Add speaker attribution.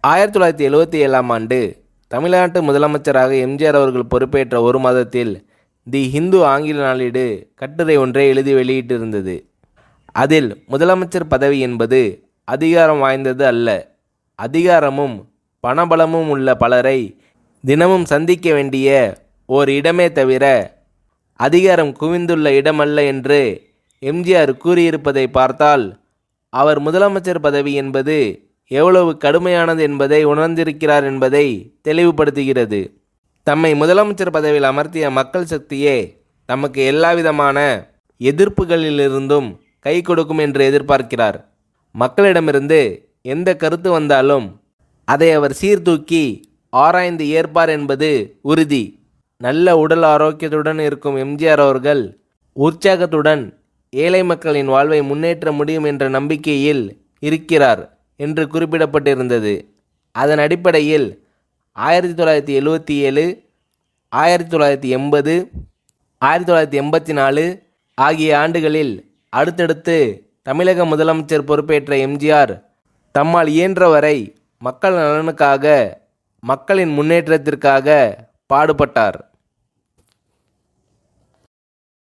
Speaker 1: 1977ஆம் ஆண்டு தமிழ்நாட்டு முதலமைச்சராக எம்ஜிஆர் அவர்கள் பொறுப்பேற்ற ஒரு மாதத்தில் தி ஹிந்து ஆங்கில நாளேடு கட்டுரை ஒன்றை எழுதி வெளியிட்டிருந்தது. அதில் முதலமைச்சர் பதவி என்பது அதிகாரம் வாய்ந்தது அல்ல, அதிகாரமும் பணபலமும் உள்ள பலரை தினமும் சந்திக்க வேண்டிய ஓர் இடமே தவிர அதிகாரம் குவிந்துள்ள இடமல்ல என்று எம்ஜிஆர் கூறியிருப்பதை பார்த்தால் அவர் முதலமைச்சர் பதவி என்பது எவ்வளவு கடுமையானது என்பதை உணர்ந்திருக்கிறார் என்பதை தெளிவுபடுத்துகிறது. தம்மை முதலமைச்சர் பதவியில் அமர்த்திய மக்கள் சக்தியே தமக்கு எல்லாவிதமான எதிர்ப்புகளிலிருந்தும் கை கொடுக்கும் என்று எதிர்பார்க்கிறார். மக்களிடமிருந்து எந்த கருத்து வந்தாலும் அதை அவர் சீர்தூக்கி ஆராய்ந்து ஏற்பார் என்பது உறுதி. நல்ல உடல் ஆரோக்கியத்துடன் இருக்கும் எம்ஜிஆர் அவர்கள் உற்சாகத்துடன் ஏழை மக்களின் வாழ்வை முன்னேற்ற முடியும் என்ற நம்பிக்கையில் இருக்கிறார் என்று குறிப்பிடப்பட்டிருந்தது. அதன் அடிப்படையில் 1977, 1980, 1984 ஆகிய ஆண்டுகளில் அடுத்தடுத்து தமிழக முதலமைச்சர் பொறுப்பேற்ற எம்ஜிஆர் தம்மால் இயன்றவரை மக்கள் நலனுக்காக, மக்களின் முன்னேற்றத்திற்காக பாடுபட்டார்.